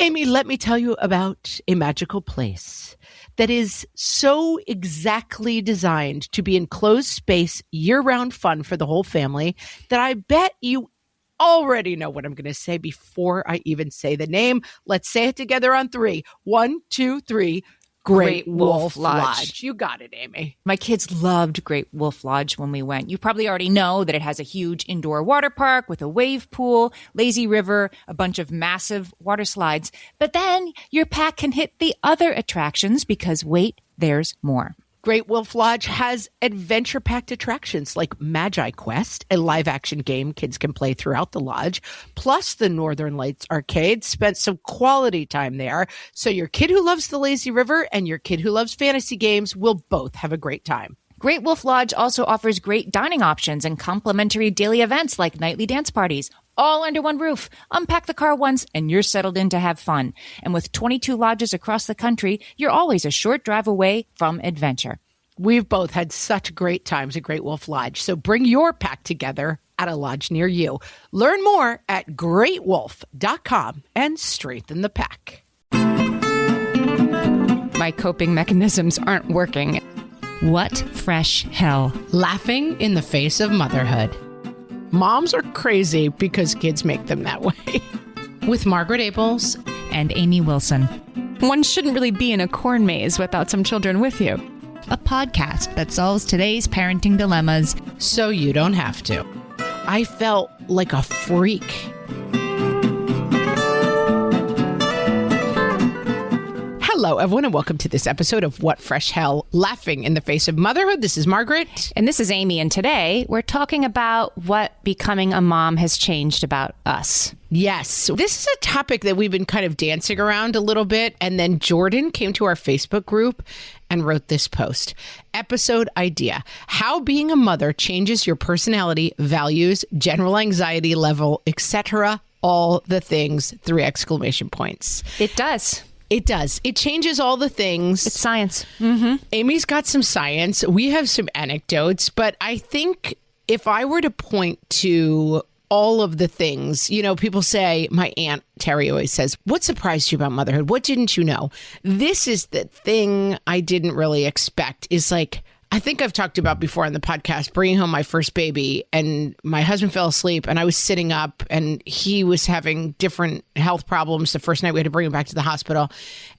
Amy, let me tell you about a magical place that is so exactly designed to be enclosed space, year-round fun for the whole family that I bet you already know what I'm going to say before I even say the name. Let's say it together on 3. 1, 2, 3. Great Wolf Lodge. You got it, Amy. My kids loved Great Wolf Lodge when we went. You probably already know that it has a huge indoor water park with a wave pool, lazy river, a bunch of massive water slides. But then your pack can hit the other attractions because, wait, there's more. Great Wolf Lodge has adventure-packed attractions like Magi Quest, a live-action game kids can play throughout the lodge, plus the Northern Lights Arcade. Spent some quality time there, so your kid who loves the lazy river and your kid who loves fantasy games will both have a great time. Great Wolf Lodge also offers great dining options and complimentary daily events like nightly dance parties, all under one roof. Unpack the car once and you're settled in to have fun. And with 22 lodges across the country, you're always a short drive away from adventure. We've both had such great times at Great Wolf Lodge, so bring your pack together at a lodge near you. Learn more at greatwolf.com and strengthen the pack. My coping mechanisms aren't working. What fresh hell? Laughing in the face of motherhood. Moms are crazy because kids make them that way. With Margaret Abels and Amy Wilson. One shouldn't really be in a corn maze without some children with you. A podcast that solves today's parenting dilemmas so you don't have to. I felt like a freak. Hello, everyone, and welcome to this episode of What Fresh Hell? Laughing in the Face of Motherhood. This is Margaret. And this is Amy. And today we're talking about what becoming a mom has changed about us. Yes. This is a topic that we've been kind of dancing around a little bit. And then Jordan came to our Facebook group and wrote this post. Episode idea: how being a mother changes your personality, values, general anxiety level, etc. All the things, 3 exclamation points. It does. It does. It changes all the things. It's science. Mm-hmm. Amy's got some science. We have some anecdotes. But I think if I were to point to all of the things, you know, people say, my Aunt Terry always says, what surprised you about motherhood? What didn't you know? This is the thing I didn't really expect, is like, I think I've talked about before on the podcast, bringing home my first baby, and my husband fell asleep and I was sitting up and he was having different health problems. The first night we had to bring him back to the hospital,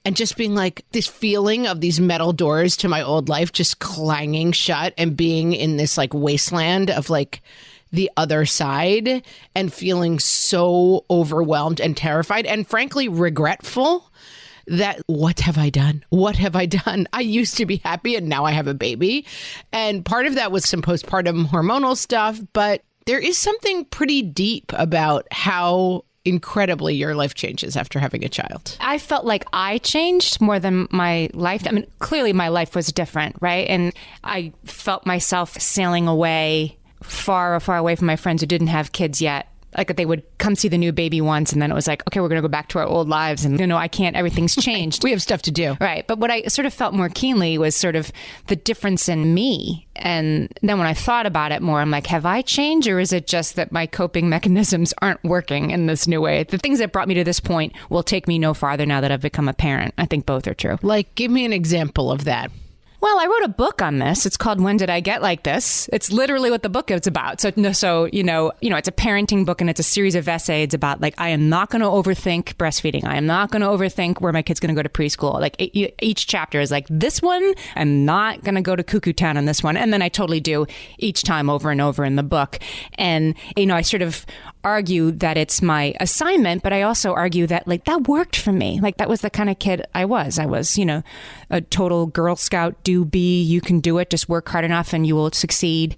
and just being like this feeling of these metal doors to my old life just clanging shut and being in this like wasteland of like the other side, and feeling so overwhelmed and terrified and frankly regretful. That what have I done? What have I done? I used to be happy and now I have a baby. And part of that was some postpartum hormonal stuff, but there is something pretty deep about how incredibly your life changes after having a child. I felt like I changed more than my life. I mean, clearly my life was different, right? And I felt myself sailing away far, far away from my friends who didn't have kids yet. Like they would come see the new baby once and then it was like, okay, we're going to go back to our old lives. And, you know, I can't, everything's changed. We have stuff to do. Right. But what I sort of felt more keenly was sort of the difference in me. And then when I thought about it more, I'm like, have I changed, or is it just that my coping mechanisms aren't working in this new way? The things that brought me to this point will take me no farther now that I've become a parent. I think both are true. Like, give me an example of that. Well, I wrote a book on this. It's called When Did I Get Like This? It's literally what the book is about. So you know, it's a parenting book and it's a series of essays about like, I am not going to overthink breastfeeding. I am not going to overthink where my kid's going to go to preschool. Like each chapter is like, this one, I'm not going to go to cuckoo town on this one. And then I totally do each time over and over in the book. And, you know, I sort of argue that it's my assignment, but I also argue that like that worked for me. Like that was the kind of kid I was. I was, you know, a total Girl Scout, you can do it, just work hard enough and you will succeed.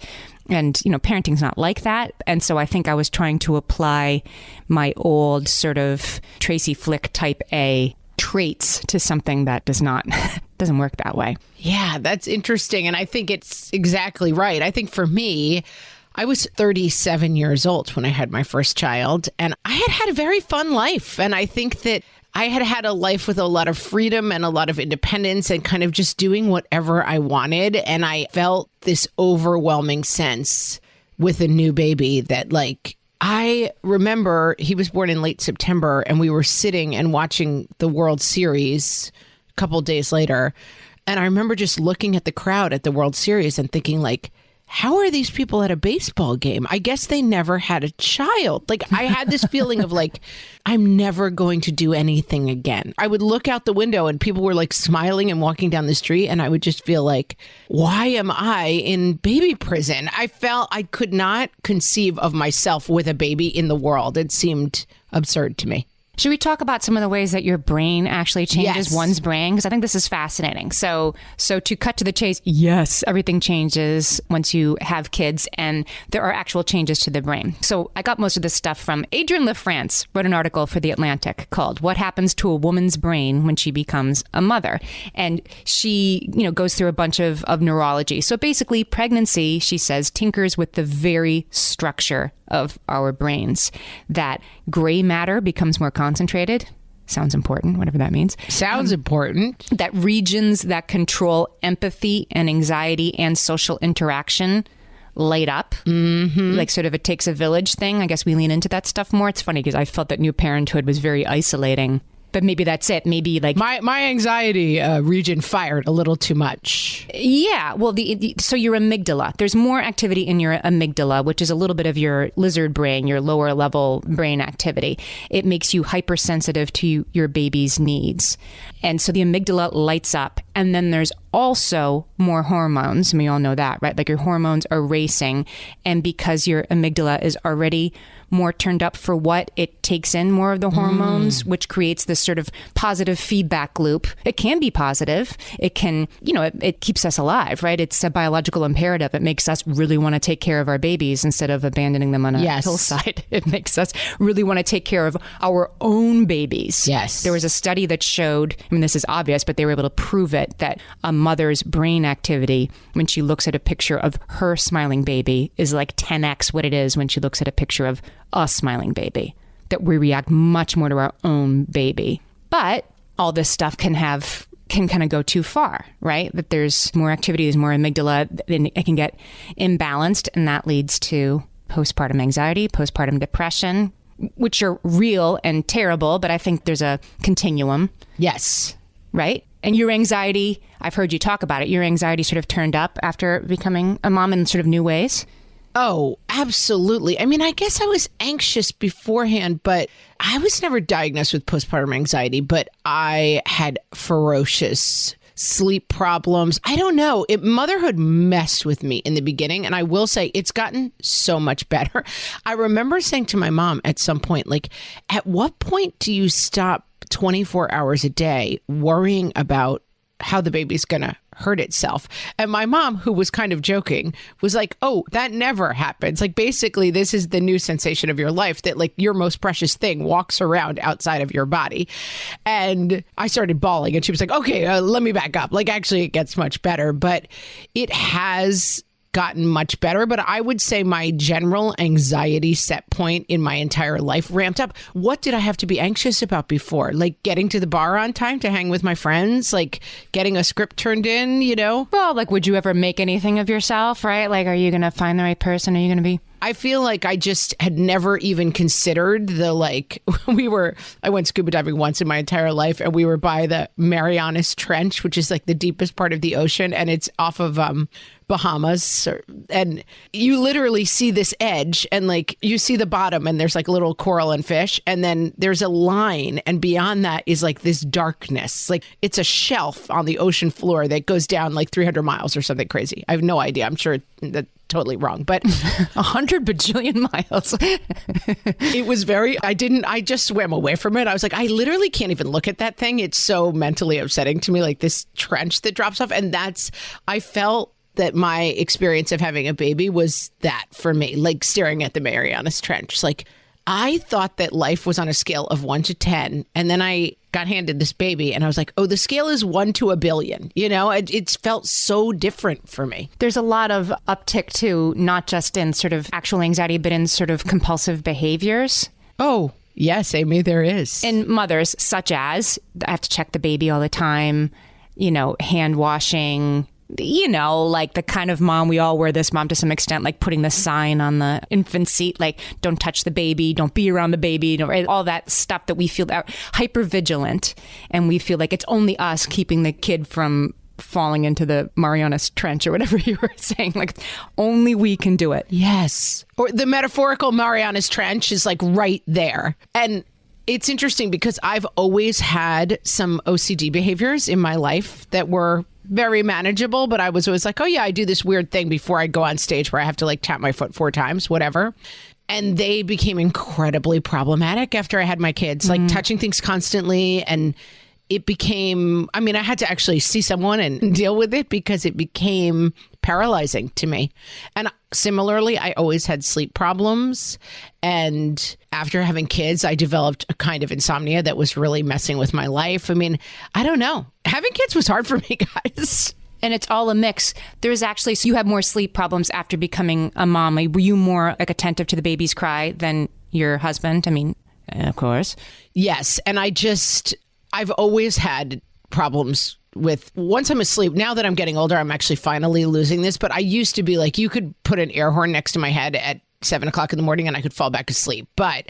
And, you know, parenting's not like that. And so I think I was trying to apply my old sort of Tracy Flick type A traits to something that doesn't work that way. Yeah, that's interesting. And I think it's exactly right. I think for me, I was 37 years old when I had my first child, and I had a very fun life. And I think that I had a life with a lot of freedom and a lot of independence and kind of just doing whatever I wanted. And I felt this overwhelming sense with a new baby that like I remember he was born in late September and we were sitting and watching the World Series a couple days later. And I remember just looking at the crowd at the World Series and thinking like, how are these people at a baseball game? I guess they never had a child. Like I had this feeling of like, I'm never going to do anything again. I would look out the window and people were like smiling and walking down the street. And I would just feel like, why am I in baby prison? I felt I could not conceive of myself with a baby in the world. It seemed absurd to me. Should we talk about some of the ways that your brain actually changes one's brain? Because I think this is fascinating. So to cut to the chase, yes, everything changes once you have kids, and there are actual changes to the brain. So I got most of this stuff from Adrienne LaFrance, wrote an article for The Atlantic called "What Happens to a Woman's Brain When She Becomes a Mother?" And she, goes through a bunch of neurology. So basically, pregnancy, she says, tinkers with the very structure of our brains. That gray matter becomes more concentrated. Sounds important, whatever that means. Sounds important. That regions that control empathy and anxiety and social interaction light up. Mm-hmm. Like sort of it takes a village thing. I guess we lean into that stuff more. It's funny because I felt that new parenthood was very isolating. But maybe that's it. Maybe like my anxiety region fired a little too much. Yeah. Well, so your amygdala, there's more activity in your amygdala, which is a little bit of your lizard brain, your lower level brain activity. It makes you hypersensitive to your baby's needs. And so the amygdala lights up. And then there's also more hormones. And we all know that, right? Like your hormones are racing. And because your amygdala is already more turned up for what, it takes in more of the hormones, which creates this sort of positive feedback loop. It can be positive. It can, it keeps us alive, right? It's a biological imperative. It makes us really want to take care of our babies instead of abandoning them on a hillside. It makes us really want to take care of our own babies. Yes. There was a study that showed, this is obvious, but they were able to prove it, that a mother's brain activity when she looks at a picture of her smiling baby is like 10x what it is when she looks at a picture of a smiling baby. That we react much more to our own baby. But all this stuff can kind of go too far, right? That there's more activity, there's more amygdala, then it can get imbalanced, and that leads to postpartum anxiety, postpartum depression, which are real and terrible, but I think there's a continuum. Yes. Right? And your anxiety, I've heard you talk about it, your anxiety sort of turned up after becoming a mom in sort of new ways. Oh, absolutely. I guess I was anxious beforehand, but I was never diagnosed with postpartum anxiety, but I had ferocious sleep problems. I don't know. Motherhood messed with me in the beginning. And I will say it's gotten so much better. I remember saying to my mom at some point, like, at what point do you stop 24 hours a day worrying about how the baby's going to hurt itself? And my mom, who was kind of joking, was like, oh, that never happens. Like, basically, this is the new sensation of your life, that like your most precious thing walks around outside of your body. And I started bawling and she was like, okay, let me back up. Like, actually, it gets much better, but it has gotten much better. But I would say my general anxiety set point in my entire life ramped up. What did I have to be anxious about before? Like getting to the bar on time to hang with my friends, like getting a script turned in, Well, like, would you ever make anything of yourself, right? Like, are you going to find the right person? Are you going to be... I feel like I just had never even considered I went scuba diving once in my entire life, and we were by the Marianas Trench, which is like the deepest part of the ocean, and it's off of Bahamas. And you literally see this edge, and like you see the bottom, and there's like little coral and fish, and then there's a line, and beyond that is like this darkness. Like it's a shelf on the ocean floor that goes down like 300 miles or something crazy. I have no idea. I'm sure that totally wrong, but 100 bajillion miles. It was I just swam away from it. I was like, I literally can't even look at that thing. It's so mentally upsetting to me, like this trench that drops off. And I felt that my experience of having a baby was that for me, like staring at the Marianas Trench. Like, I thought that life was on a scale of 1 to 10. And then I got handed this baby and I was like, oh, the scale is 1 to a billion. It's felt so different for me. There's a lot of uptick too, not just in sort of actual anxiety, but in sort of compulsive behaviors. Oh, yes, Amy, there is. In mothers, such as I have to check the baby all the time, hand washing, like the kind of mom, we all were this mom to some extent, like putting the sign on the infant seat, like don't touch the baby, don't be around the baby, right? All that stuff that we feel hyper vigilant, and we feel like it's only us keeping the kid from falling into the Marianas Trench or whatever you were saying. Like only we can do it. Yes. Or the metaphorical Marianas Trench is like right there. And it's interesting because I've always had some OCD behaviors in my life that were very manageable, but I was always like, oh yeah, I do this weird thing before I go on stage where I have to like tap my foot 4 times, whatever. And they became incredibly problematic after I had my kids, like touching things constantly. And it became, I had to actually see someone and deal with it because it became paralyzing to me. And similarly, I always had sleep problems. And after having kids, I developed a kind of insomnia that was really messing with my life. I don't know. Having kids was hard for me, guys. And it's all a mix. There's actually, so you have more sleep problems after becoming a mom. Were you more like attentive to the baby's cry than your husband? Of course. Yes. And I've always had problems with once I'm asleep. Now that I'm getting older, I'm actually finally losing this. But I used to be like, you could put an air horn next to my head at 7 o'clock in the morning and I could fall back asleep. But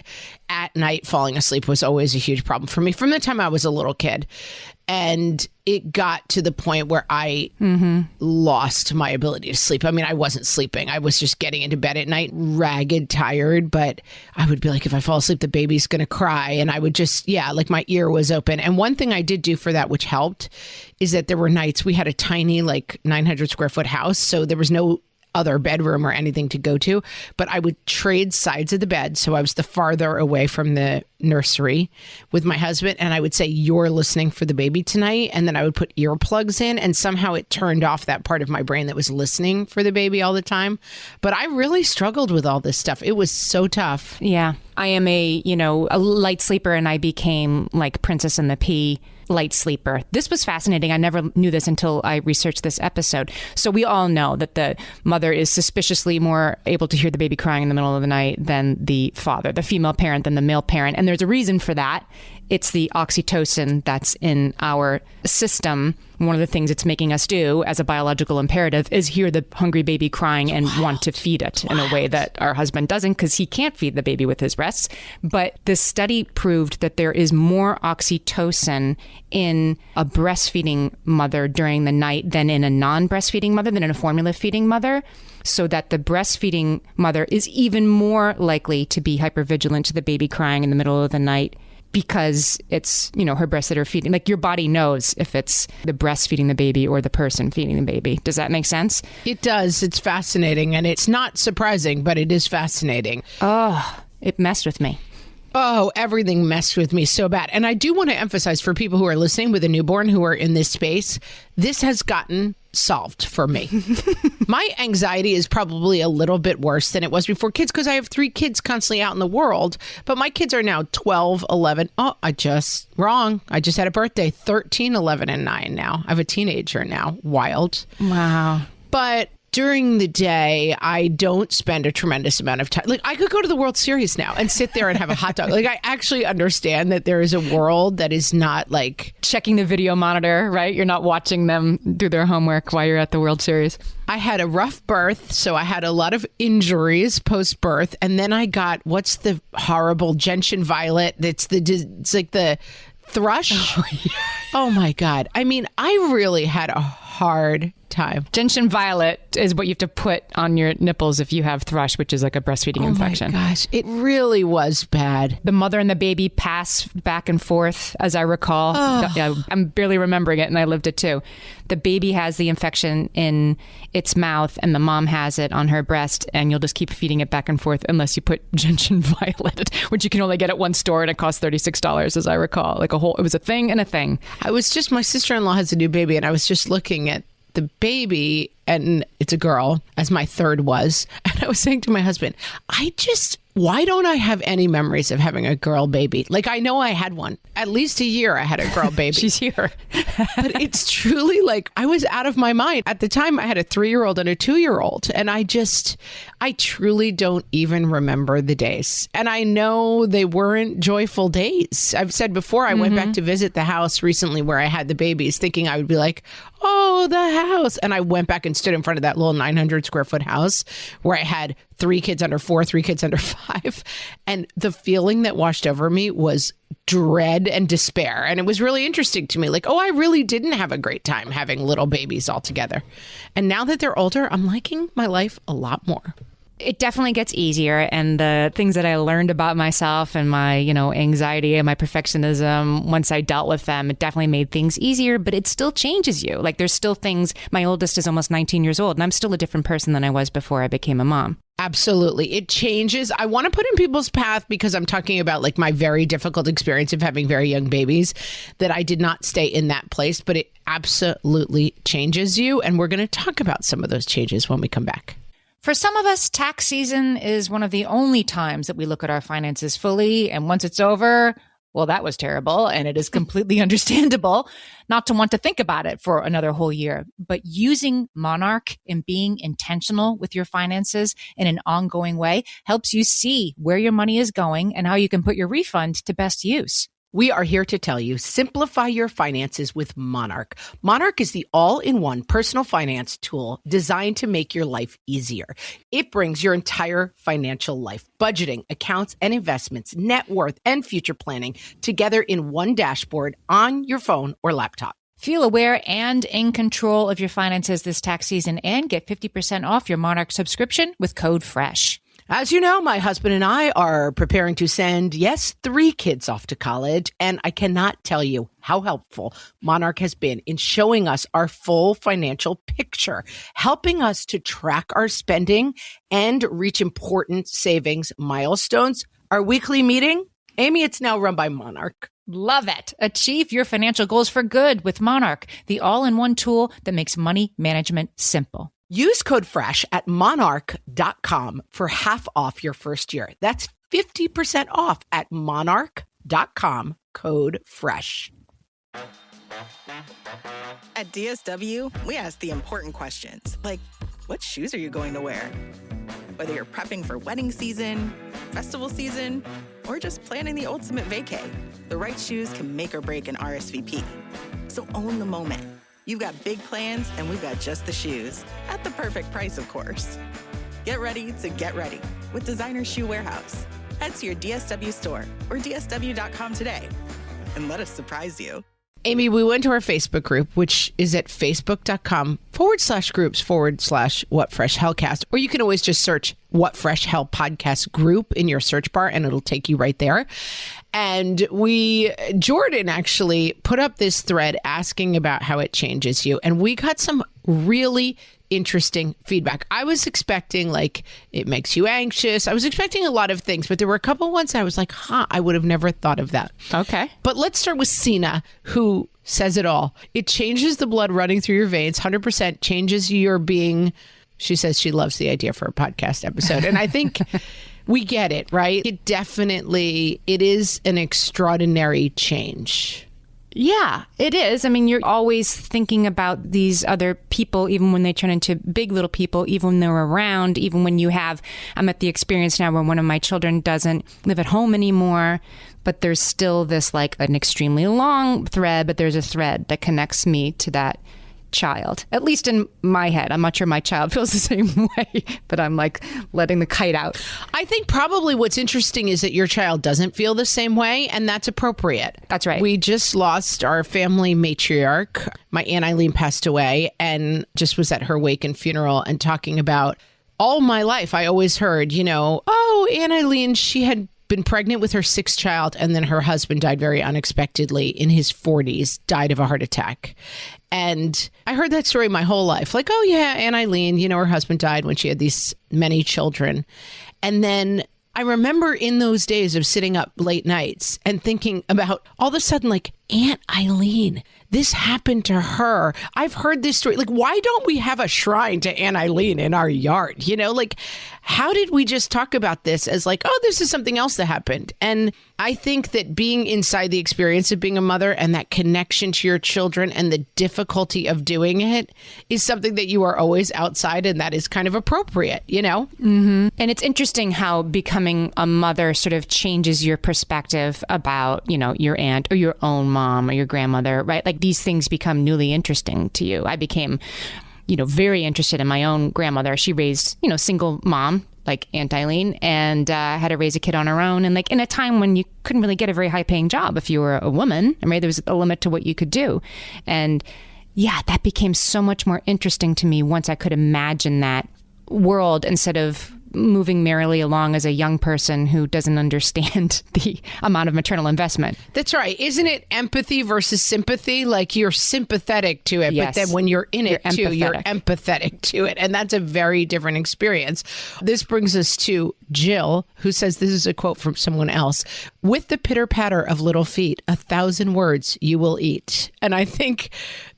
at night, falling asleep was always a huge problem for me from the time I was a little kid. And it got to the point where I lost my ability to sleep. I wasn't sleeping. I was just getting into bed at night, ragged, tired. But I would be like, if I fall asleep, the baby's going to cry. And I would just, like my ear was open. And one thing I did do for that, which helped, is that there were nights we had a tiny, like 900 square foot house. So there was no other bedroom or anything to go to, but I would trade sides of the bed. So I was the farther away from the nursery with my husband, and I would say, you're listening for the baby tonight. And then I would put earplugs in, and somehow it turned off that part of my brain that was listening for the baby all the time. But I really struggled with all this stuff. It was so tough. Yeah. I am a light sleeper, and I became like Princess and the Pea light sleeper. This was fascinating. I never knew this until I researched this episode. So we all know that the mother is suspiciously more able to hear the baby crying in the middle of the night than the father, the female parent than the male parent. And there's a reason for that. It's the oxytocin that's in our system. One of the things it's making us do as a biological imperative is hear the hungry baby crying and want to feed it in a way that our husband doesn't, because he can't feed the baby with his breasts. But this study proved that there is more oxytocin in a breastfeeding mother during the night than in a non-breastfeeding mother, than in a formula feeding mother. So that the breastfeeding mother is even more likely to be hypervigilant to the baby crying in the middle of the night, because it's, her breasts that are feeding. Like, your body knows if it's the breast feeding the baby or the person feeding the baby. Does that make sense? It does. It's fascinating. And it's not surprising, but it is fascinating. Oh, it messed with me. Oh, everything messed with me so bad. And I do want to emphasize for people who are listening with a newborn who are in this space, this has gotten solved for me. My anxiety is probably a little bit worse than it was before kids, because I have 3 kids constantly out in the world, but my kids are now 12, 11. Oh, I just had a birthday, 13, 11, and 9 now. I have a teenager now. Wild. Wow. But during the day, I don't spend a tremendous amount of time. Like, I could go to the World Series now and sit there and have a hot dog. Like, I actually understand that there is a world that is not like checking the video monitor, right? You're not watching them do their homework while you're at the World Series. I had a rough birth, so I had a lot of injuries post-birth. And then I got, what's the horrible gentian violet? It's like the thrush. Oh, yeah. Oh my God. I really had a hard time. Gentian violet is what you have to put on your nipples if you have thrush, which is like a breastfeeding infection. Oh my gosh, it really was bad. The mother and the baby pass back and forth, as I recall. Oh. I'm barely remembering it, and I lived it too. The baby has the infection in its mouth, and the mom has it on her breast, and you'll just keep feeding it back and forth unless you put gentian violet, which you can only get at one store, and it costs $36, as I recall. It was a thing and a thing. My sister-in-law has a new baby, and I was just looking at the baby, and it's a girl, as my third was. And I was saying to my husband, why don't I have any memories of having a girl baby? Like, I know I had one. At least a year I had a girl baby. She's here. But it's truly like I was out of my mind. At the time, I had a 3-year-old and a 2-year-old. And I truly don't even remember the days. And I know they weren't joyful days. I've said before, I went back to visit the house recently where I had the babies, thinking I would be like, oh, the house. And I went back and stood in front of that little 900 square foot house where I had 3 kids under 4, 3 kids under 5. And the feeling that washed over me was dread and despair. And it was really interesting to me. Like, oh, I really didn't have a great time having little babies all together. And now that they're older, I'm liking my life a lot more. It definitely gets easier. And the things that I learned about myself and my, anxiety and my perfectionism, once I dealt with them, it definitely made things easier, but it still changes you. Like, there's still things. My oldest is almost 19 years old, and I'm still a different person than I was before I became a mom. Absolutely. It changes. I want to put in people's path because I'm talking about like my very difficult experience of having very young babies, that I did not stay in that place, but it absolutely changes you. And we're going to talk about some of those changes when we come back. For some of us, tax season is one of the only times that we look at our finances fully. And once it's over, well, that was terrible. And it is completely understandable not to want to think about it for another whole year. But using Monarch and being intentional with your finances in an ongoing way helps you see where your money is going and how you can put your refund to best use. We are here to tell you, simplify your finances with Monarch. Monarch is the all-in-one personal finance tool designed to make your life easier. It brings your entire financial life, budgeting, accounts and investments, net worth, and future planning together in one dashboard on your phone or laptop. Feel aware and in control of your finances this tax season and get 50% off your Monarch subscription with code FRESH. As you know, my husband and I are preparing to send, 3 kids off to college, and I cannot tell you how helpful Monarch has been in showing us our full financial picture, helping us to track our spending and reach important savings milestones. Our weekly meeting, Amy, it's now run by Monarch. Love it. Achieve your financial goals for good with Monarch, the all-in-one tool that makes money management simple. Use code FRESH at monarch.com for half off your first year. That's 50% off at monarch.com, code FRESH. At DSW, we ask the important questions, like, what shoes are you going to wear? Whether you're prepping for wedding season, festival season, or just planning the ultimate vacay, the right shoes can make or break an RSVP. So own the moment. You've got big plans, and we've got just the shoes. At the perfect price, of course. Get ready to get ready with Designer Shoe Warehouse. Head to your DSW store or DSW.com today and let us surprise you. Amy, we went to our Facebook group, which is at facebook.com/groups/WhatFreshHellcast. Or you can always just search What Fresh Hell Podcast group in your search bar and it'll take you right there. And Jordan actually put up this thread asking about how it changes you. And we got some really interesting feedback. I was expecting like it makes you anxious. I was expecting a lot of things, but there were a couple ones I was like, I would have never thought of that. Okay. But let's start with Sina, who says it all. It changes the blood running through your veins, 100% changes your being. She says she loves the idea for a podcast episode. And I think we get it, right? It is an extraordinary change. Yeah, it is. I mean, you're always thinking about these other people, even when they turn into big little people, even when they're around, even when I'm at the experience now where one of my children doesn't live at home anymore, but there's still this like an extremely long thread, but there's a thread that connects me to that child, at least in my head. I'm not sure my child feels the same way, but I'm like letting the kite out. I think probably what's interesting is that your child doesn't feel the same way, and that's appropriate. That's right. We just lost our family matriarch. My Aunt Eileen passed away and just was at her wake and funeral and talking about all my life. I always heard, Aunt Eileen, she had been pregnant with her 6th child, and then her husband died very unexpectedly in his 40s, died of a heart attack. And I heard that story my whole life. Like, oh yeah, Aunt Eileen, her husband died when she had these many children. And then I remember in those days of sitting up late nights and thinking about all of a sudden, like, Aunt Eileen, this happened to her. I've heard this story. Like, why don't we have a shrine to Aunt Eileen in our yard? You know, like, how did we just talk about this as like, oh, this is something else that happened? And I think that being inside the experience of being a mother and that connection to your children and the difficulty of doing it is something that you are always outside, and that is kind of appropriate, you know? Mm-hmm. And it's interesting how becoming a mother sort of changes your perspective about, you know, your aunt or your own mom or your grandmother, right? Like these things become newly interesting to you. I became, you know, very interested in my own grandmother. She raised, you know, single mom, like Aunt Eileen, and had to raise a kid on her own. And like in a time when you couldn't really get a very high paying job if you were a woman, I mean, there was a limit to what you could do. And yeah, that became so much more interesting to me once I could imagine that world instead of moving merrily along as a young person who doesn't understand the amount of maternal investment. That's right. Isn't it empathy versus sympathy? Like you're sympathetic to it, Yes. but then when you're in it too, you're empathetic. empathetic to it. And that's a very different experience. This brings us to Jill, who says, this is a quote from someone else, "With the pitter patter of little feet, 1,000 words you will eat." And I think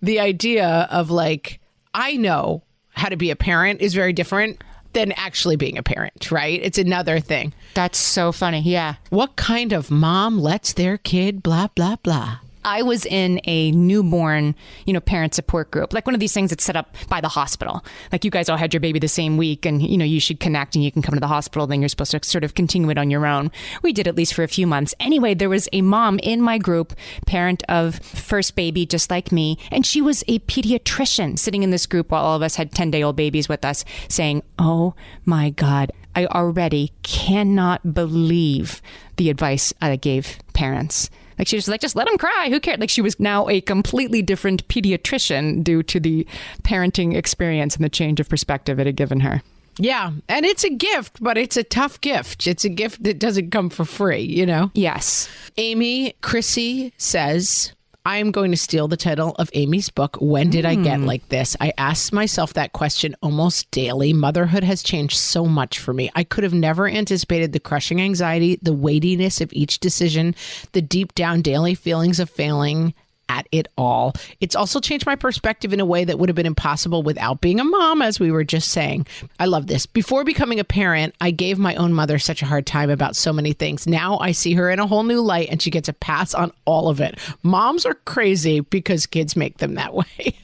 the idea of like, I know how to be a parent is very different than actually being a parent, right? It's another thing. That's so funny. Yeah. What kind of mom lets their kid blah, blah, blah? I was in a newborn, you know, parent support group, like one of these things that's set up by the hospital. Like you guys all had your baby the same week and, you know, you should connect and you can come to the hospital. Then you're supposed to sort of continue it on your own. We did at least for a few months. Anyway, there was a mom in my group, parent of first baby, just like me. And she was a pediatrician sitting in this group while all of us had 10-day-old babies with us saying, "Oh my God, I already cannot believe the advice I gave parents." Like she was like, just let them cry. Who cares? Like she was now a completely different pediatrician due to the parenting experience and the change of perspective it had given her. Yeah. And it's a gift, but it's a tough gift. It's a gift that doesn't come for free, you know? Yes. Amy Chrissy says, I am going to steal the title of Amy's book, When Did I Get Like This? I ask myself that question almost daily. Motherhood has changed so much for me. I could have never anticipated the crushing anxiety, the weightiness of each decision, the deep down daily feelings of failing at it all. It's also changed my perspective in a way that would have been impossible without being a mom, as we were just saying. I love this. Before becoming a parent, I gave my own mother such a hard time about so many things. Now I see her in a whole new light and she gets a pass on all of it. Moms are crazy because kids make them that way.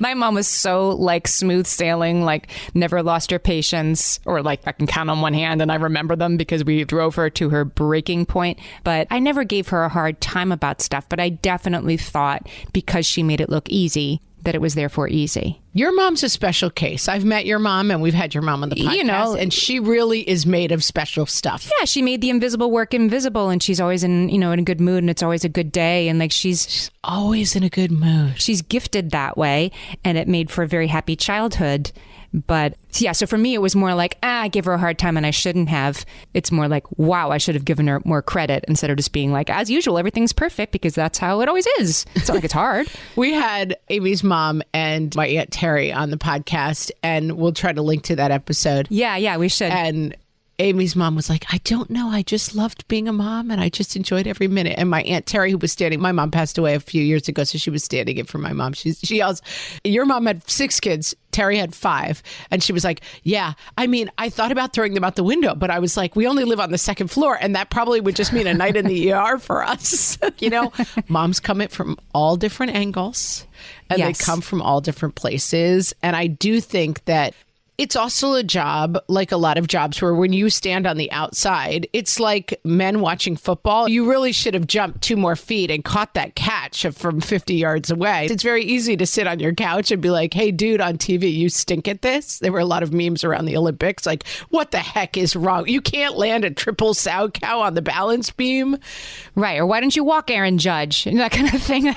My mom was so like smooth sailing, like never lost her patience, or like I can count on one hand and I remember them because we drove her to her breaking point. But I never gave her a hard time about stuff. But I definitely thought because she made it look easy, that it was therefore easy. Your mom's a special case. I've met your mom and we've had your mom on the podcast. You know, and she really is made of special stuff. Yeah, she made the invisible work invisible, and she's always in, you know, in a good mood, and it's always a good day, and like she's always in a good mood. She's gifted that way, and it made for a very happy childhood. But yeah, so for me, it was more like, I gave her a hard time and I shouldn't have. It's more like, wow, I should have given her more credit instead of just being like, as usual, everything's perfect because that's how it always is. It's not like it's hard. We had Amy's mom and my Aunt Terry on the podcast, and we'll try to link to that episode. Yeah, we should. And Amy's mom was like, I don't know. I just loved being a mom and I just enjoyed every minute. And my Aunt Terry, who was standing, my mom passed away a few years ago, so she was standing in for my mom. She yells, your mom had 6 kids. Terry had 5. And she was like, yeah, I mean, I thought about throwing them out the window, but I was like, we only live on the 2nd floor. And that probably would just mean a night in the ER for us. You know, moms come in from all different angles and Yes. they come from all different places. And I do think that it's also a job, like a lot of jobs, where when you stand on the outside, it's like men watching football. You really should have jumped 2 more feet and caught that catch from 50 yards away. It's very easy to sit on your couch and be like, hey, dude, on TV, you stink at this. There were a lot of memes around the Olympics. Like, what the heck is wrong? You can't land a triple sow cow on the balance beam. Right. Or why don't you walk, Aaron Judge? That kind of thing.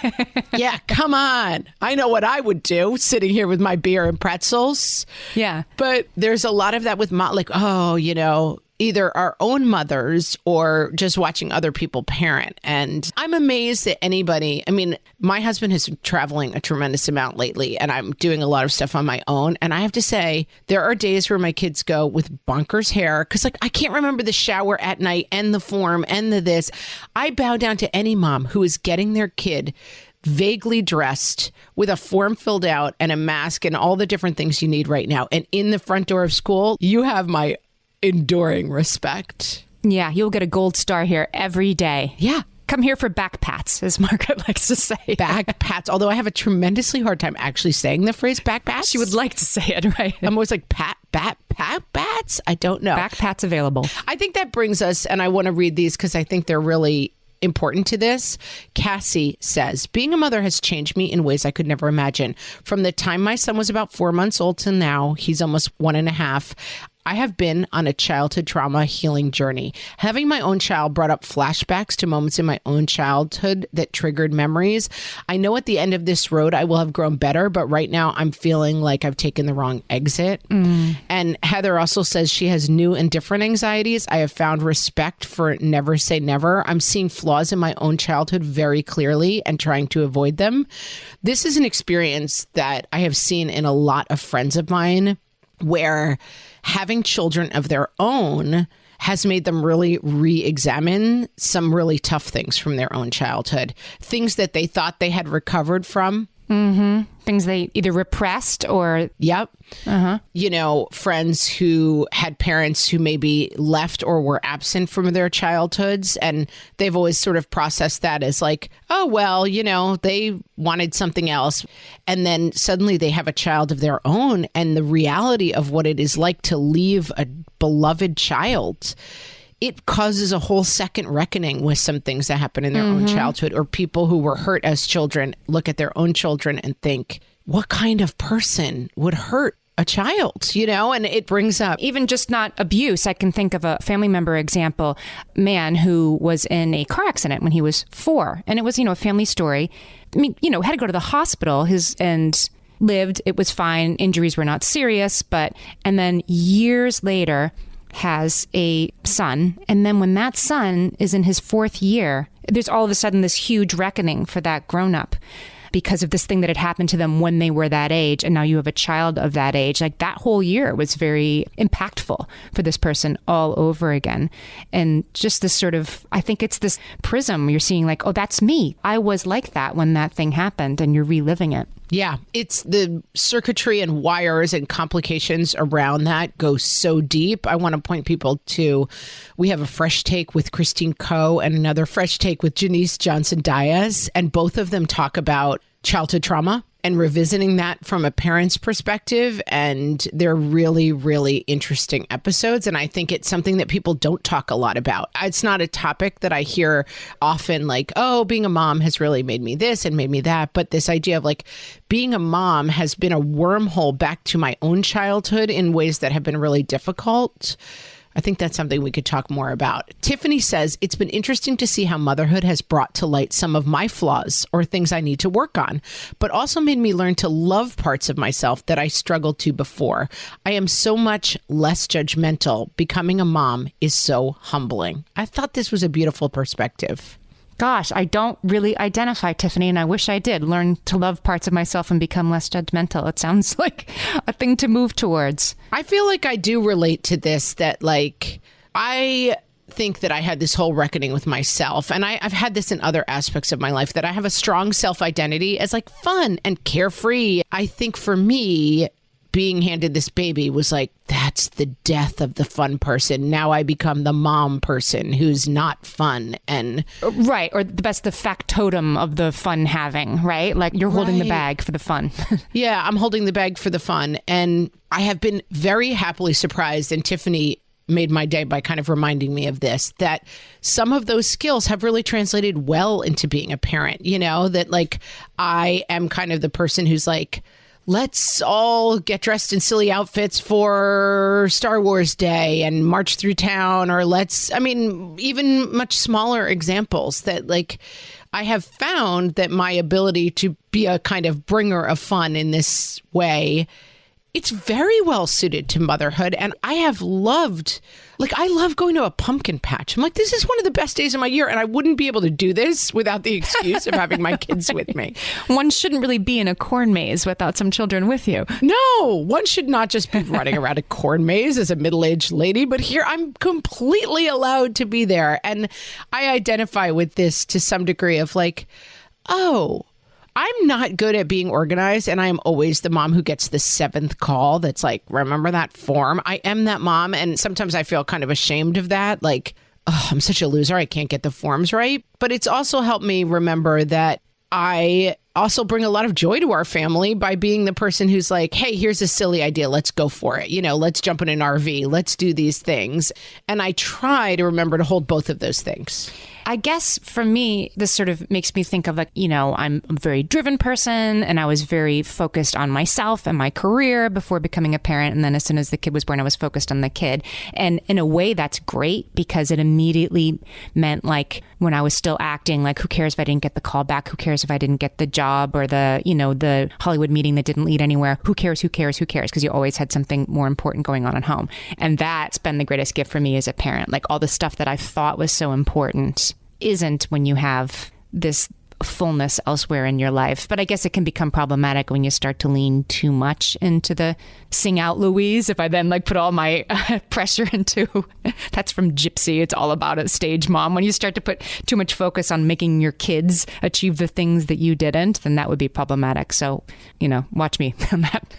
Yeah, come on. I know what I would do sitting here with my beer and pretzels. Yeah. But there's a lot of that with mom, like, oh, you know, either our own mothers or just watching other people parent. And I'm amazed that anybody, I mean, my husband has been traveling a tremendous amount lately, and I'm doing a lot of stuff on my own. And I have to say, there are days where my kids go with bonkers hair because, like, I can't remember the shower at night and the form and the this. I bow down to any mom who is getting their kid vaguely dressed with a form filled out and a mask and all the different things you need right now. And in the front door of school, you have my enduring respect. Yeah, you'll get a gold star here every day. Yeah. Come here for back pats, as Margaret likes to say. Back pats. Although I have a tremendously hard time actually saying the phrase back pats. She would like to say it, right? I'm always like, pats? I don't know. Back pats available. I think that brings us, and I want to read these because I think they're really important to this. Cassie says, being a mother has changed me in ways I could never imagine. From the time my son was about 4 months old to now, he's almost 1.5. I have been on a childhood trauma healing journey. Having my own child brought up flashbacks to moments in my own childhood that triggered memories. I know at the end of this road, I will have grown better, but right now I'm feeling like I've taken the wrong exit. And Heather also says she has new and different anxieties. I have found respect for never say never. I'm seeing flaws in my own childhood very clearly and trying to avoid them. This is an experience that I have seen in a lot of friends of mine where having children of their own has made them really re-examine some really tough things from their own childhood, things that they thought they had recovered from. Things they either repressed or... Yep. You know, friends who had parents who maybe left or were absent from their childhoods. And they've always sort of processed that as like, oh, well, you know, they wanted something else. And then suddenly they have a child of their own. And the reality of what it is like to leave a beloved child, it causes a whole second reckoning with some things that happen in their own childhood, or people who were hurt as children look at their own children and think, what kind of person would hurt a child, you know? And it brings up even just not abuse. I can think of a family member example, man who was in a car accident when he was 4. And it was, you know, a family story. I mean, you know, had to go to the hospital and lived. It was fine. Injuries were not serious. And then years later, has a son. And then when that son is in his 4th year, there's all of a sudden this huge reckoning for that grown-up because of this thing that had happened to them when they were that age. And now you have a child of that age. Like that whole year was very impactful for this person all over again. And just this sort of, I think it's this prism you're seeing like, oh, that's me. I was like that when that thing happened, and you're reliving it. Yeah, it's the circuitry and wires and complications around that go so deep. I want to point people to, we have a Fresh Take with Christine Coe and another Fresh Take with Janice Johnson-Diaz, and both of them talk about childhood trauma and revisiting that from a parent's perspective. And they're really, really interesting episodes. And I think it's something that people don't talk a lot about. It's not a topic that I hear often, like, oh, being a mom has really made me this and made me that. But this idea of like being a mom has been a wormhole back to my own childhood in ways that have been really difficult. I think that's something we could talk more about. Tiffany says, it's been interesting to see how motherhood has brought to light some of my flaws or things I need to work on, but also made me learn to love parts of myself that I struggled to before. I am so much less judgmental. Becoming a mom is so humbling. I thought this was a beautiful perspective. Gosh, I don't really identify, Tiffany, and I wish I did learn to love parts of myself and become less judgmental. It sounds like a thing to move towards. I feel like I do relate to this, that like, I think that I had this whole reckoning with myself. And I've had this in other aspects of my life, that I have a strong self-identity as like fun and carefree. I think for me, being handed this baby was like, that's the death of the fun person. Now I become the mom person who's not fun. And right. Or the factotum of the fun having, right? Like you're holding the bag for the fun. Yeah, I'm holding the bag for the fun. And I have been very happily surprised. And Tiffany made my day by kind of reminding me of this, that some of those skills have really translated well into being a parent, you know, that like I am kind of the person who's like, let's all get dressed in silly outfits for Star Wars Day and march through town, or even much smaller examples that like I have found that my ability to be a kind of bringer of fun in this way It's very well suited to motherhood. And I have loved, I love going to a pumpkin patch. I'm like, this is one of the best days of my year. And I wouldn't be able to do this without the excuse of having my kids with me. One shouldn't really be in a corn maze without some children with you. No, one should not just be running around a corn maze as a middle-aged lady, but here I'm completely allowed to be there. And I identify with this to some degree of oh, I'm not good at being organized, and I am always the mom who gets the 7th call that's like, remember that form? I am that mom, and sometimes I feel kind of ashamed of that. Oh, I'm such a loser. I can't get the forms right. But it's also helped me remember that I also bring a lot of joy to our family by being the person who's like, hey, here's a silly idea. Let's go for it. Let's jump in an RV. Let's do these things. And I try to remember to hold both of those things. I guess for me, this sort of makes me think of I'm a very driven person, and I was very focused on myself and my career before becoming a parent. And then as soon as the kid was born, I was focused on the kid. And in a way, that's great because it immediately meant when I was still acting, who cares if I didn't get the call back? Who cares if I didn't get the job or the Hollywood meeting that didn't lead anywhere? Who cares? Who cares? Who cares? Because you always had something more important going on at home. And that's been the greatest gift for me as a parent. All the stuff that I thought was so important isn't when you have this fullness elsewhere in your life. But I guess it can become problematic when you start to lean too much into the sing out Louise. If I then put all my pressure into, that's from Gypsy, it's all about it, stage mom. When you start to put too much focus on making your kids achieve the things that you didn't, then that would be problematic. So, watch me on that.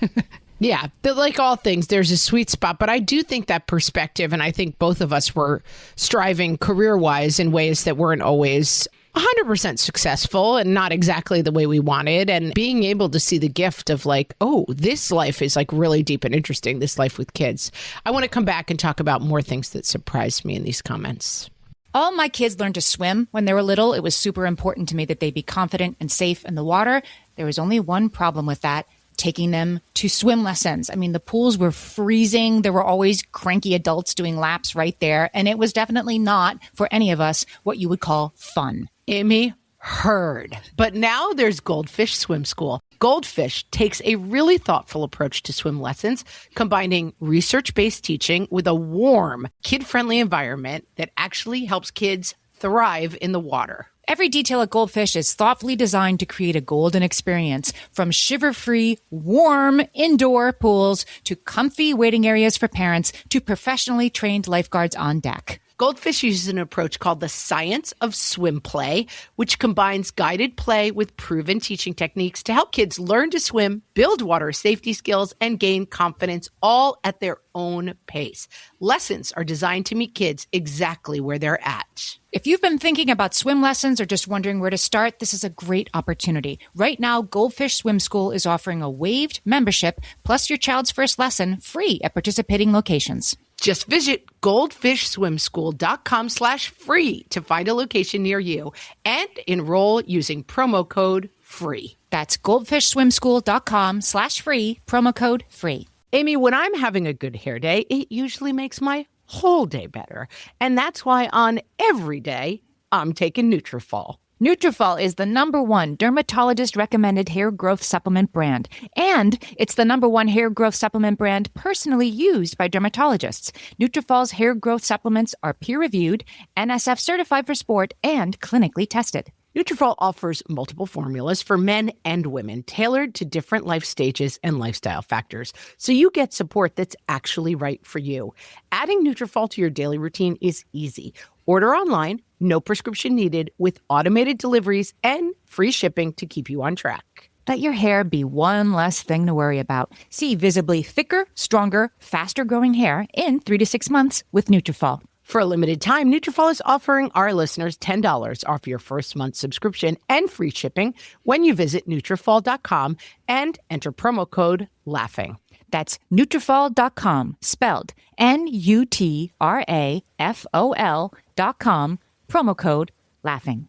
Yeah, but like all things, there's a sweet spot. But I do think that perspective, and I think both of us were striving career-wise in ways that weren't always 100% successful and not exactly the way we wanted. And being able to see the gift of oh, this life is really deep and interesting, this life with kids. I want to come back and talk about more things that surprised me in these comments. All my kids learned to swim when they were little. It was super important to me that they be confident and safe in the water. There was only one problem with that: taking them to swim lessons. I mean, the pools were freezing. There were always cranky adults doing laps right there. And it was definitely not, for any of us, what you would call fun. Amy, heard. But now there's Goldfish Swim School. Goldfish takes a really thoughtful approach to swim lessons, combining research-based teaching with a warm, kid-friendly environment that actually helps kids thrive in the water. Every detail at Goldfish is thoughtfully designed to create a golden experience, from shiver-free, warm indoor pools to comfy waiting areas for parents to professionally trained lifeguards on deck. Goldfish uses an approach called the science of swim play, which combines guided play with proven teaching techniques to help kids learn to swim, build water safety skills, and gain confidence, all at their own pace. Lessons are designed to meet kids exactly where they're at. If you've been thinking about swim lessons or just wondering where to start, this is a great opportunity. Right now, Goldfish Swim School is offering a waived membership plus your child's first lesson free at participating locations. Just visit goldfishswimschool.com/free to find a location near you and enroll using promo code FREE. That's goldfishswimschool.com/free, promo code FREE. Amy, when I'm having a good hair day, it usually makes my whole day better. And that's why on every day, I'm taking Nutrafol. Nutrafol is the #1 dermatologist-recommended hair growth supplement brand, and it's the #1 hair growth supplement brand personally used by dermatologists. Nutrafol's hair growth supplements are peer-reviewed, NSF certified for sport, and clinically tested. Nutrafol offers multiple formulas for men and women, tailored to different life stages and lifestyle factors, so you get support that's actually right for you. Adding Nutrafol to your daily routine is easy. Order online, no prescription needed, with automated deliveries and free shipping to keep you on track. Let your hair be one less thing to worry about. See visibly thicker, stronger, faster-growing hair in 3 to 6 months with Nutrafol. For a limited time, Nutrafol is offering our listeners $10 off your first month subscription and free shipping when you visit Nutrafol.com and enter promo code LAUGHING. That's Nutrafol.com, spelled Nutrafol.com, promo code LAUGHING.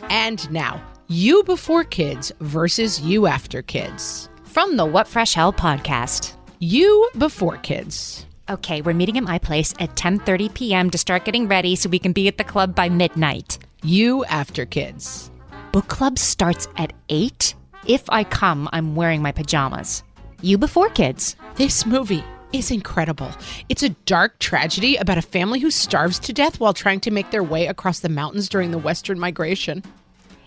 And now, you before kids versus you after kids. From the What Fresh Hell podcast. You before kids. Okay, we're meeting at my place at 10:30 p.m. to start getting ready so we can be at the club by midnight. You after kids. Book club starts at 8? if I come, I'm wearing my pajamas. You before kids. This movie is incredible. It's a dark tragedy about a family who starves to death while trying to make their way across the mountains during the Western migration.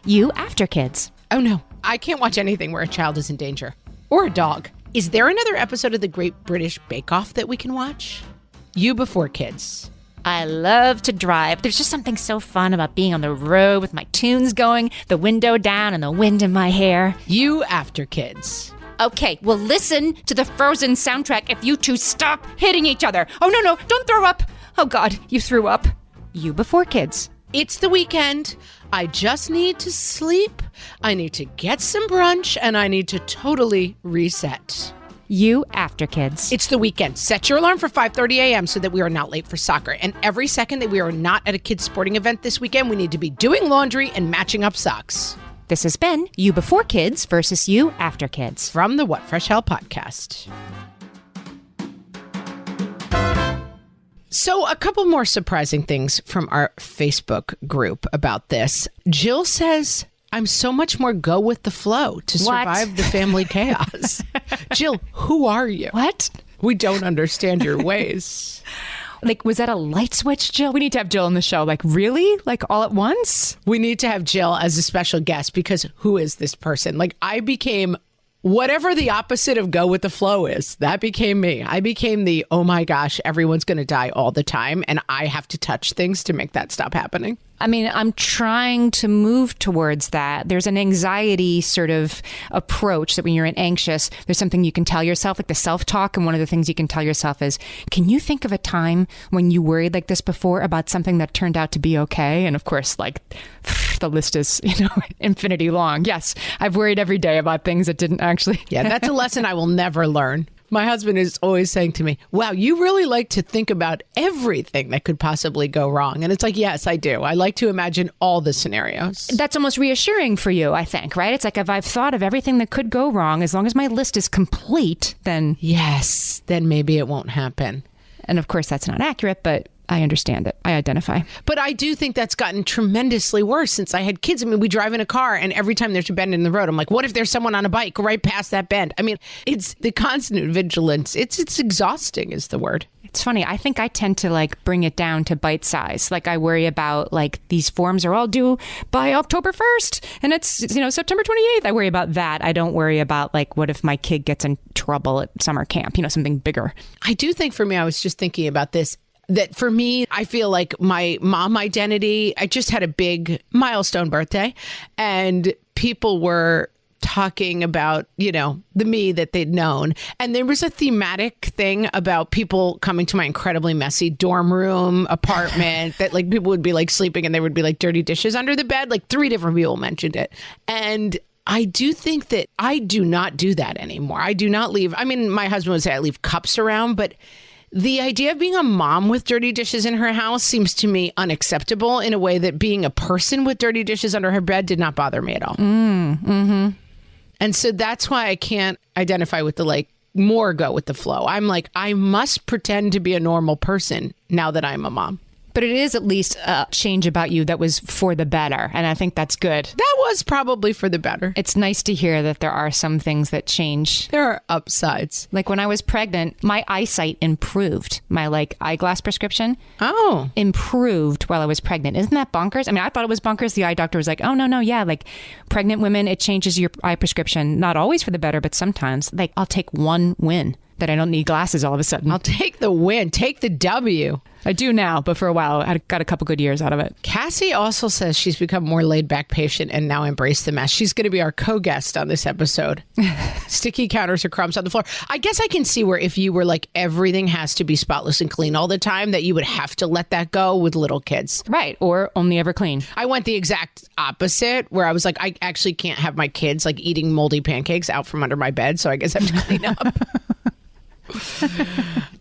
You after kids. Oh no, I can't watch anything where a child is in danger. Or a dog. Is there another episode of the Great British Bake Off that we can watch? You before kids. I love to drive. There's just something so fun about being on the road with my tunes going, the window down and the wind in my hair. You after kids. Okay, well, listen to the Frozen soundtrack if you two stop hitting each other. Oh, no, don't throw up. Oh, God, you threw up. You before kids. It's the weekend. I just need to sleep. I need to get some brunch, and I need to totally reset. You after kids. It's the weekend. Set your alarm for 5:30 a.m. so that we are not late for soccer. And every second that we are not at a kids' sporting event this weekend, we need to be doing laundry and matching up socks. This has been You Before Kids versus You After Kids. From the What Fresh Hell podcast. So a couple more surprising things from our Facebook group about this. Jill says, I'm so much more go with the flow to survive the family chaos. Jill, who are you? What? We don't understand your ways. Like, was that a light switch, Jill? We need to have Jill on the show. Like, really? Like, all at once? We need to have Jill as a special guest because who is this person? Like, I became whatever the opposite of go with the flow is. That became me. I became the, oh my gosh, everyone's going to die all the time. And I have to touch things to make that stop happening. I mean, I'm trying to move towards that. There's an anxiety sort of approach that when you're anxious, there's something you can tell yourself, like the self-talk. And one of the things you can tell yourself is, can you think of a time when you worried like this before about something that turned out to be okay? And of course, like the list is, infinity long. Yes, I've worried every day about things that didn't actually. Yeah, that's a lesson I will never learn. My husband is always saying to me, wow, you really like to think about everything that could possibly go wrong. And it's like, yes, I do. I like to imagine all the scenarios. That's almost reassuring for you, I think, right? It's like if I've thought of everything that could go wrong, as long as my list is complete, then... Yes, then maybe it won't happen. And of course, that's not accurate, but I understand it. I identify. But I do think that's gotten tremendously worse since I had kids. I mean, we drive in a car and every time there's a bend in the road, I'm like, what if there's someone on a bike right past that bend? I mean, it's the constant vigilance. It's exhausting is the word. It's funny. I think I tend to like bring it down to bite size. Like I worry about like these forms are all due by October 1st and it's, September 28th. I worry about that. I don't worry about like, what if my kid gets in trouble at summer camp, something bigger. I do think for me, I was just thinking about this. That for me, I feel like my mom identity, I just had a big milestone birthday and people were talking about, the me that they'd known. And there was a thematic thing about people coming to my incredibly messy dorm room apartment that like people would be like sleeping and there would be like dirty dishes under the bed. Like 3 different people mentioned it. And I do think that I do not do that anymore. I do not leave. I mean, my husband would say I leave cups around, but the idea of being a mom with dirty dishes in her house seems to me unacceptable in a way that being a person with dirty dishes under her bed did not bother me at all. And so that's why I can't identify with the more go with the flow. I'm like, I must pretend to be a normal person now that I'm a mom. But it is at least a change about you that was for the better. And I think that's good. That was probably for the better. It's nice to hear that there are some things that change. There are upsides. Like when I was pregnant, my eyesight improved. My eyeglass prescription improved while I was pregnant. Isn't that bonkers? I mean, I thought it was bonkers. The eye doctor was like, oh, no, yeah. Like pregnant women, it changes your eye prescription. Not always for the better, but sometimes. Like I'll take one win that I don't need glasses all of a sudden. I'll take the win. Take the W. I do now, but for a while, I got a couple good years out of it. Cassie also says she's become more laid-back patient and now embraced the mess. She's going to be our co-guest on this episode. Sticky counters or crumbs on the floor. I guess I can see where if you were like, everything has to be spotless and clean all the time, that you would have to let that go with little kids. Right, or only ever clean. I went the exact opposite, where I was like, I actually can't have my kids like eating moldy pancakes out from under my bed, so I guess I have to clean up.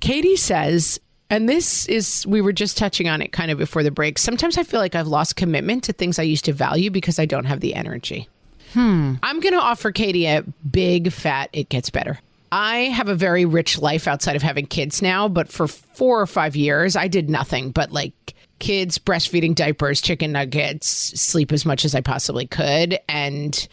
Katie says, and this is, we were just touching on it kind of before the break. Sometimes I feel like I've lost commitment to things I used to value because I don't have the energy. I'm going to offer Katie a big fat, it gets better. I have a very rich life outside of having kids now, but for 4 or 5 years, I did nothing but kids, breastfeeding, diapers, chicken nuggets, sleep as much as I possibly could. And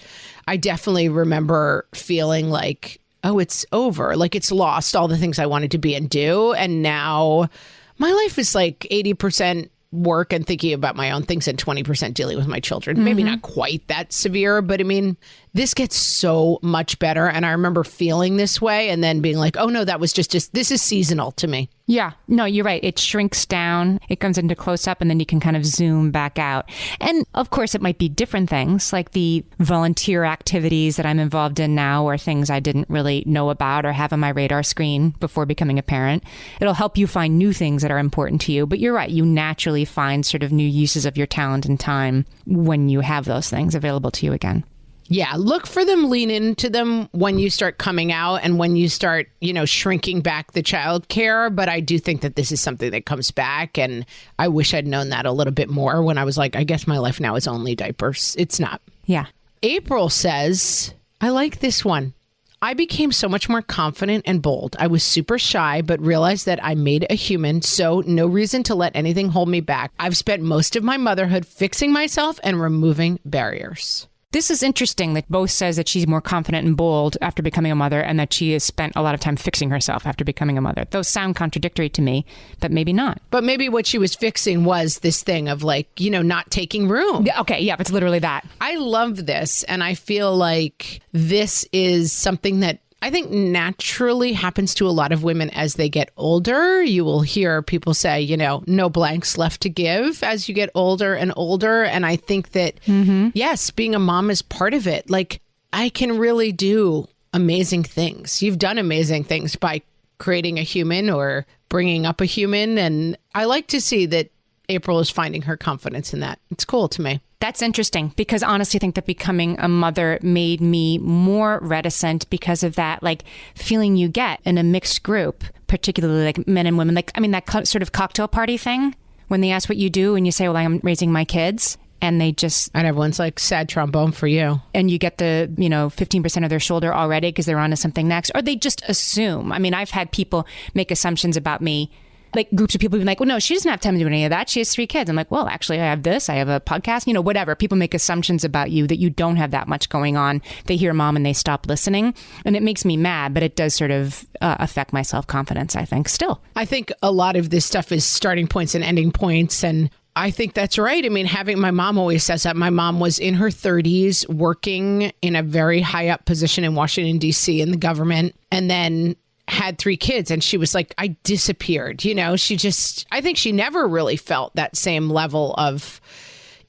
I definitely remember feeling like, oh, it's over. Like it's lost all the things I wanted to be and do. And now my life is like 80% work and thinking about my own things and 20% dealing with my children. Maybe not quite that severe, but I mean, this gets so much better. And I remember feeling this way and then being like, oh no, that was just this is seasonal to me. Yeah, no, you're right. It shrinks down, it comes into close up, and then you can kind of zoom back out. And of course, it might be different things like the volunteer activities that I'm involved in now or things I didn't really know about or have on my radar screen before becoming a parent. It'll help you find new things that are important to you. But you're right, you naturally find sort of new uses of your talent and time when you have those things available to you again. Yeah, look for them, lean into them when you start coming out and when you start, shrinking back the childcare. But I do think that this is something that comes back. And I wish I'd known that a little bit more when I was like, I guess my life now is only diapers. It's not. Yeah. April says, I like this one. I became so much more confident and bold. I was super shy, but realized that I made a human, so no reason to let anything hold me back. I've spent most of my motherhood fixing myself and removing barriers. This is interesting that both says that she's more confident and bold after becoming a mother and that she has spent a lot of time fixing herself after becoming a mother. Those sound contradictory to me, but maybe not. But maybe what she was fixing was this thing of like, not taking room. Yeah, okay, yeah, it's literally that. I love this. And I feel like this is something that I think naturally happens to a lot of women as they get older. You will hear people say, no blanks left to give as you get older and older. And I think that, yes, being a mom is part of it. Like, I can really do amazing things. You've done amazing things by creating a human or bringing up a human. And I like to see that April is finding her confidence in that. It's cool to me. That's interesting because honestly, I think that becoming a mother made me more reticent because of that, like feeling you get in a mixed group, particularly like men and women, like, I mean, that sort of cocktail party thing when they ask what you do and you say, well, I'm raising my kids. And they just... And everyone's like, sad trombone for you. And you get the, 15% of their shoulder already because they're on to something next. Or they just assume. I mean, I've had people make assumptions about me. Like groups of people being like, well, no, she doesn't have time to do any of that. She has 3 kids. I'm like, well, actually, I have this. I have a podcast, whatever. People make assumptions about you that you don't have that much going on. They hear mom and they stop listening. And it makes me mad, but it does sort of affect my self-confidence, I think, still. I think a lot of this stuff is starting points and ending points. And I think that's right. I mean, my mom always says that. My mom was in her 30s working in a very high up position in Washington, D.C. in the government. And then had 3 kids and she was like, I disappeared. I think she never really felt that same level of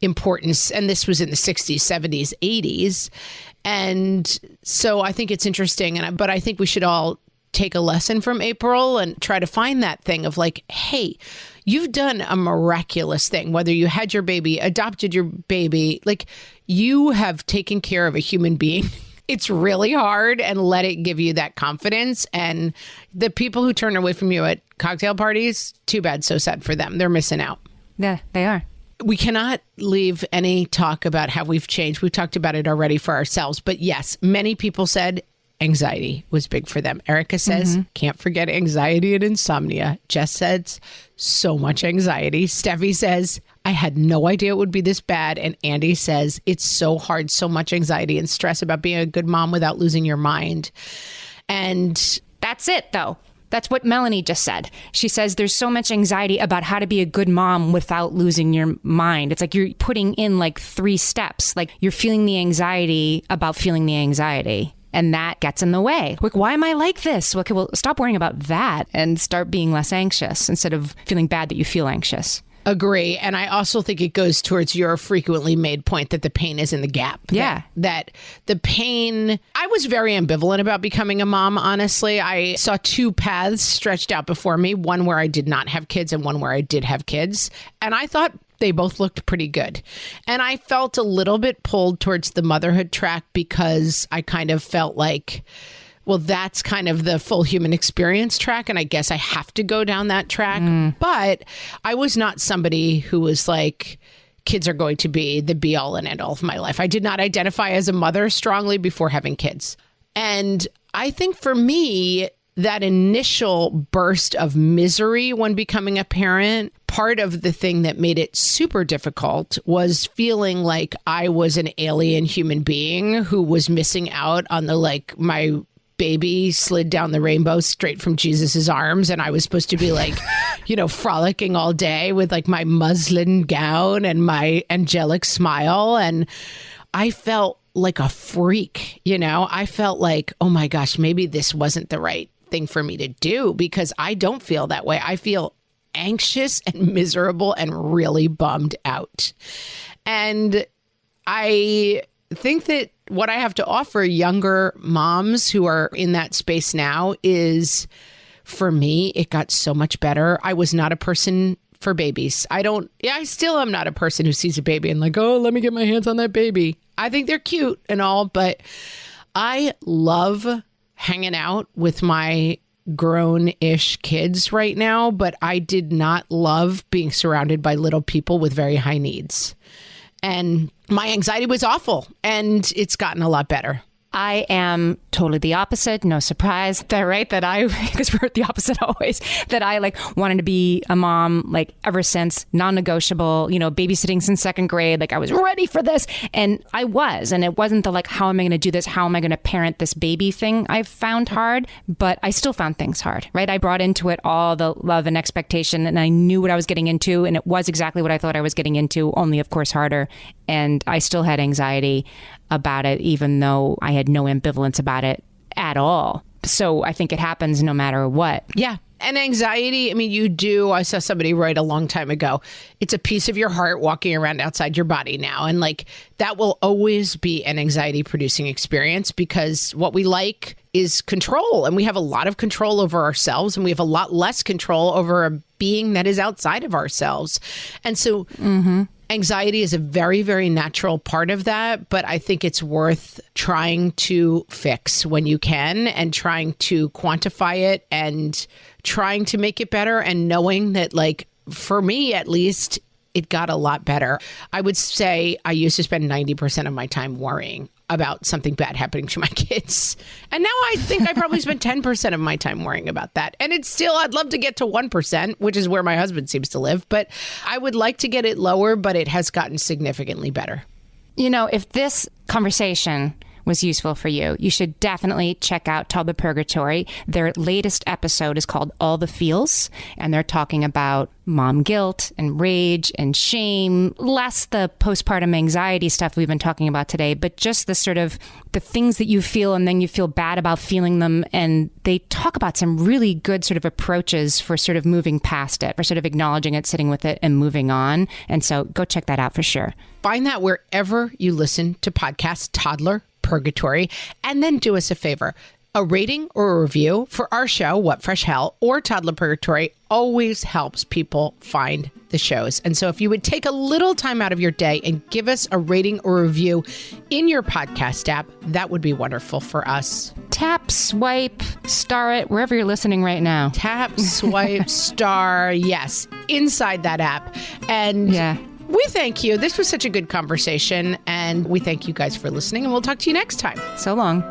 importance. And this was in the 60s, 70s, 80s. And so I think it's interesting. But I think we should all take a lesson from April and try to find that thing of like, hey, you've done a miraculous thing, whether you had your baby, adopted your baby, like you have taken care of a human being. It's really hard, and let it give you that confidence. And the people who turn away from you at cocktail parties, too bad, so sad for them. They're missing out. Yeah, they are. We cannot leave any talk about how we've changed. We've talked about it already for ourselves. But yes, many people said anxiety was big for them. Erica says, can't forget anxiety and insomnia. Jess says, so much anxiety. Steffi says, I had no idea it would be this bad. And Andy says, it's so hard, so much anxiety and stress about being a good mom without losing your mind. And that's it, though. That's what Melanie just said. She says there's so much anxiety about how to be a good mom without losing your mind. It's like you're putting in like 3 steps. Like you're feeling the anxiety about feeling the anxiety. And that gets in the way. Like, why am I like this? Okay, well, stop worrying about that and start being less anxious instead of feeling bad that you feel anxious. Agree. And I also think it goes towards your frequently made point that the pain is in the gap. Yeah. That the pain, I was very ambivalent about becoming a mom, honestly. I saw 2 paths stretched out before me, one where I did not have kids and one where I did have kids. And I thought they both looked pretty good. And I felt a little bit pulled towards the motherhood track because I kind of felt like, well, that's kind of the full human experience track. And I guess I have to go down that track. But I was not somebody who was like, kids are going to be the be all and end all of my life. I did not identify as a mother strongly before having kids. And I think for me, that initial burst of misery when becoming a parent, part of the thing that made it super difficult was feeling like I was an alien human being who was missing out on the, like, my baby slid down the rainbow straight from Jesus's arms, and I was supposed to be like, you know, frolicking all day with like my muslin gown and my angelic smile. And I felt like a freak, you know, I felt like, oh my gosh, maybe this wasn't the right thing for me to do, because I don't feel that way. I feel anxious and miserable and really bummed out. And I think that what I have to offer younger moms who are in that space now is, for me, it got so much better. I was not a person for babies. I still am not a person who sees a baby and like, oh, let me get my hands on that baby. I think they're cute and all, but I love hanging out with my grown-ish kids right now, but I did not love being surrounded by little people with very high needs. And my anxiety was awful, and it's gotten a lot better. I am totally the opposite. No surprise. That right? That because we're the opposite always, that I like wanted to be a mom like ever since, non-negotiable, you know, babysitting since second grade. Like I was ready for this. And I was, and it wasn't the like, how am I going to do this? How am I going to parent this baby thing I found hard, but I still found things hard, right? I brought into it all the love and expectation, and I knew what I was getting into, and it was exactly what I thought I was getting into, only of course harder. And I still had anxiety about it, even though I had no ambivalence about it at all. So I think it happens no matter what. Yeah. And anxiety, I mean, I saw somebody write a long time ago, it's a piece of your heart walking around outside your body now. And like, that will always be an anxiety producing experience, because what we like is control, and we have a lot of control over ourselves, and we have a lot less control over a being that is outside of ourselves. And so anxiety is a very, very natural part of that, but I think it's worth trying to fix when you can, and trying to quantify it, and trying to make it better, and knowing that, like, for me at least, it got a lot better. I would say I used to spend 90% of my time worrying about something bad happening to my kids. And now I think I probably spend 10% of my time worrying about that. And it's still, I'd love to get to 1%, which is where my husband seems to live. But I would like to get it lower, but it has gotten significantly better. You know, if this conversation was useful for you, you should definitely check out Toddler Purgatory. Their latest episode is called All the Feels, and they're talking about mom guilt and rage and shame, less the postpartum anxiety stuff we've been talking about today, but just the sort of the things that you feel and then you feel bad about feeling them. And they talk about some really good sort of approaches for sort of moving past it, for sort of acknowledging it, sitting with it, and moving on. And so go check that out for sure. Find that wherever you listen to podcasts, Toddler Purgatory, and then do us a favor. A rating or a review for our show, What Fresh Hell, or Toddler Purgatory, always helps people find the shows. And so if you would take a little time out of your day and give us a rating or review in your podcast app, that would be wonderful for us. Tap, swipe, star it, wherever you're listening right now. Tap, swipe, star, yes, inside that app. And yeah. We thank you. This was such a good conversation, and we thank you guys for listening, and we'll talk to you next time. So long.